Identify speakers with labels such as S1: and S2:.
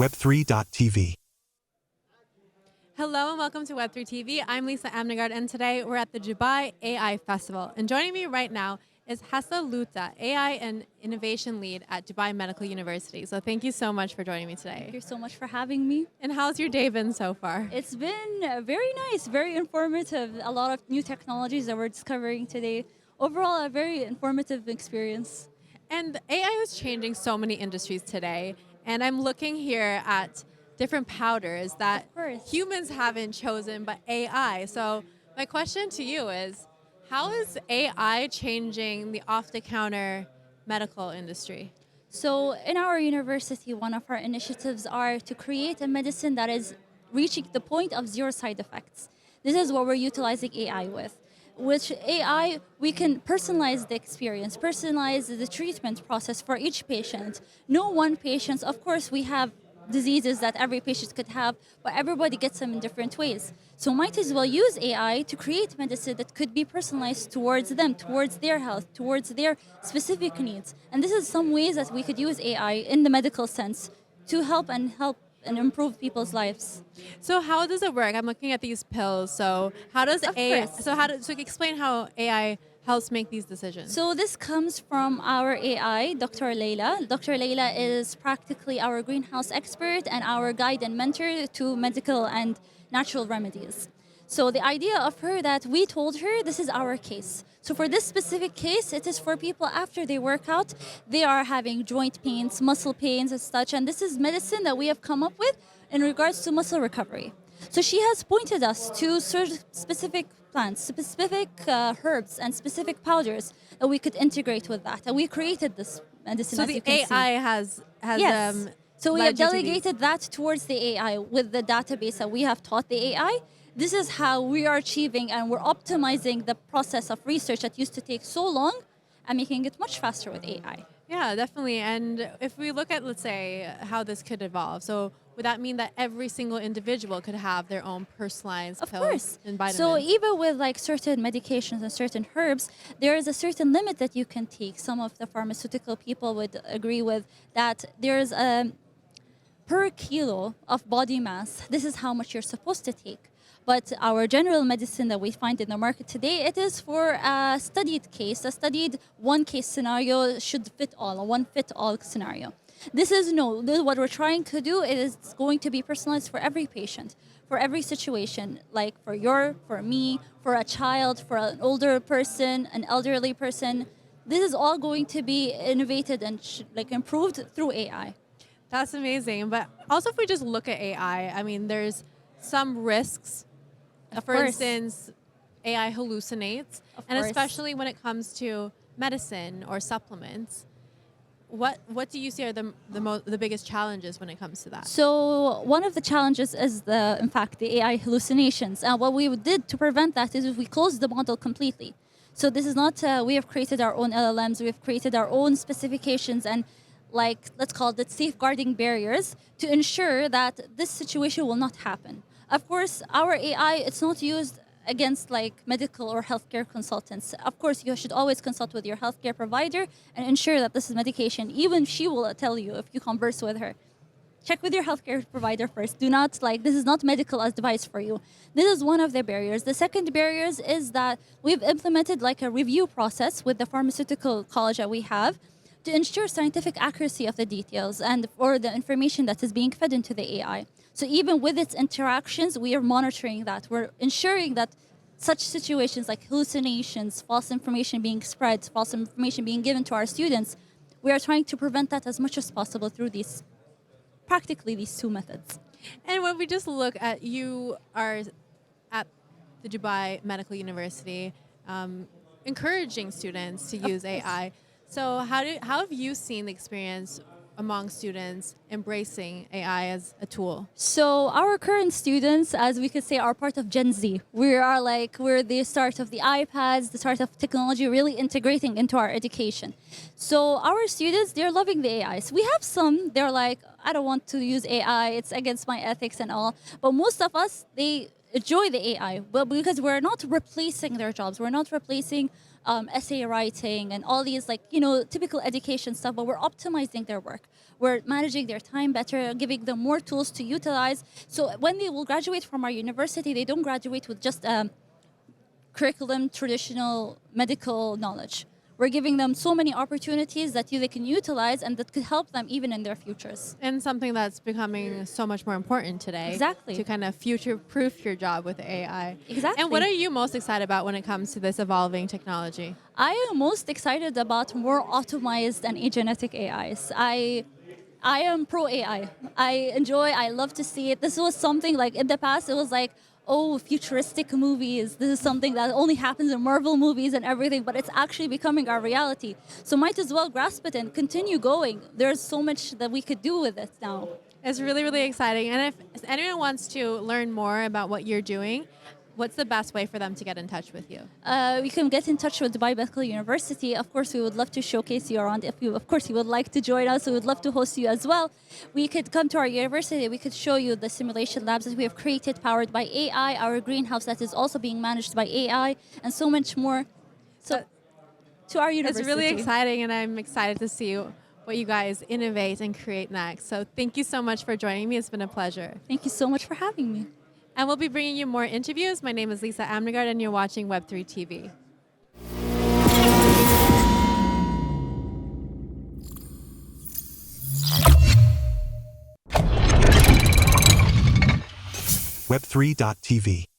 S1: Web3 TV.
S2: Hello and welcome to Web3 TV. I'm Lisa Amnegard, and today we're at the Dubai AI Festival. And joining me right now is Hessa Lootah, AI and Innovation Lead at Dubai Medical University. So thank you so much for joining me today.
S3: Thank you so much for having me.
S2: And how's your day been so far?
S3: It's been very nice, very informative. A lot of new technologies that we're discovering today. Overall, a very informative experience.
S2: And AI is changing so many industries today. And I'm looking here at different powders that humans haven't chosen, but AI. So my question to you is, how is AI changing the off-the-counter medical industry?
S3: So in our university, one of our initiatives are to create a medicine that is reaching the point of zero side effects. This is what we're utilizing AI with. With AI, we can personalize the experience, personalize the treatment process for each patient. No one patient, of course, we have diseases that every patient could have, but everybody gets them in different ways. So might as well use AI to create medicine that could be personalized towards them, towards their health, towards their specific needs. And this is some ways that we could use AI in the medical sense to help and improve people's lives.
S2: So how does it work? I'm looking at these pills. So how does AI? So explain how AI helps make these decisions.
S3: So this comes from our AI, Dr. Layla. Dr. Layla is practically our greenhouse expert and our guide and mentor to medical and natural remedies. So the idea of her that we told her this is our case. So for this specific case, it is for people after they work out, they are having joint pains, muscle pains and such. And this is medicine that we have come up with in regards to muscle recovery. So she has pointed us to specific plants, specific herbs and specific powders that we could integrate with that. And we created this medicine.
S2: So the AI has
S3: yes. So we have delegated that towards the AI with the database that we have taught the AI. This is how we are achieving and we're optimizing the process of research that used to take so long and making it much faster with AI.
S2: Yeah, definitely. And if we look at, let's say, how this could evolve, so would that mean that every single individual could have their own personalized pills and vitamins?
S3: So even with like certain medications and certain herbs, there is a certain limit that you can take. Some of the pharmaceutical people would agree with that there's a per kilo of body mass, this is how much you're supposed to take. But our general medicine that we find in the market today, it is for a studied case, a studied one case scenario should fit all, a one fit all scenario. This is what we're trying to do is going to be personalized for every patient, for every situation, like for me, for a child, for an older person, an elderly person. This is all going to be innovated and improved through AI.
S2: That's amazing. But also if we just look at AI, I mean, there's some risks. For instance, AI hallucinates, and especially when it comes to medicine or supplements. What do you see are the biggest challenges when it comes to that?
S3: So one of the challenges is in fact the AI hallucinations. And what we did to prevent that is we closed the model completely. So this is not we have created our own LLMs, we have created our own specifications and let's call it safeguarding barriers to ensure that this situation will not happen. Of course, our AI, it's not used against medical or healthcare consultants. Of course, you should always consult with your healthcare provider and ensure that this is medication. Even she will tell you if you converse with her. Check with your healthcare provider first. Do not, this is not medical advice for you. This is one of the barriers. The second barriers is that we've implemented a review process with the pharmaceutical college that we have to ensure scientific accuracy of the details and or the information that is being fed into the AI. So even with its interactions, we are monitoring that. We're ensuring that such situations like hallucinations, false information being spread, false information being given to our students, we are trying to prevent that as much as possible through practically these two methods.
S2: And when we just look at, you are at the Dubai Medical University, encouraging students to use AI. So how have you seen the experience among students embracing AI as a tool?
S3: So our current students, as we could say, are part of Gen Z. We're the start of the iPads, the start of technology really integrating into our education. So our students, they're loving the AI. So we have some, they're like, I don't want to use AI, it's against my ethics and all. But most of us, they enjoy the AI, but because we're not replacing their jobs, we're not replacing essay writing and all these typical education stuff, but we're optimizing their work. We're managing their time better, giving them more tools to utilize. So when they will graduate from our university, they don't graduate with just curriculum, traditional medical knowledge. We're giving them so many opportunities that they can utilize and that could help them even in their futures.
S2: And something that's becoming so much more important today.
S3: Exactly.
S2: To kind of future-proof your job with AI.
S3: Exactly.
S2: And what are you most excited about when it comes to this evolving technology?
S3: I am most excited about more optimized and agentic AIs. I am pro AI. I love to see it. This was something like in the past, it was like, oh, futuristic movies. This is something that only happens in Marvel movies and everything, but it's actually becoming our reality. So might as well grasp it and continue going. There's so much that we could do with it now.
S2: It's really, really exciting. And if anyone wants to learn more about what you're doing, what's the best way for them to get in touch with you?
S3: We can get in touch with Dubai Medical University. Of course, we would love to showcase you around. If you, of course, you would like to join us, we would love to host you as well. We could come to our university. We could show you the simulation labs that we have created, powered by AI, our greenhouse that is also being managed by AI, and so much more. So, to our university.
S2: It's really exciting, and I'm excited to see what you guys innovate and create next. So thank you so much for joining me. It's been a pleasure.
S3: Thank you so much for having me.
S2: And we'll be bringing you more interviews. My name is Lisa Amnegard, and you're watching Web3 TV.
S1: Web3.tv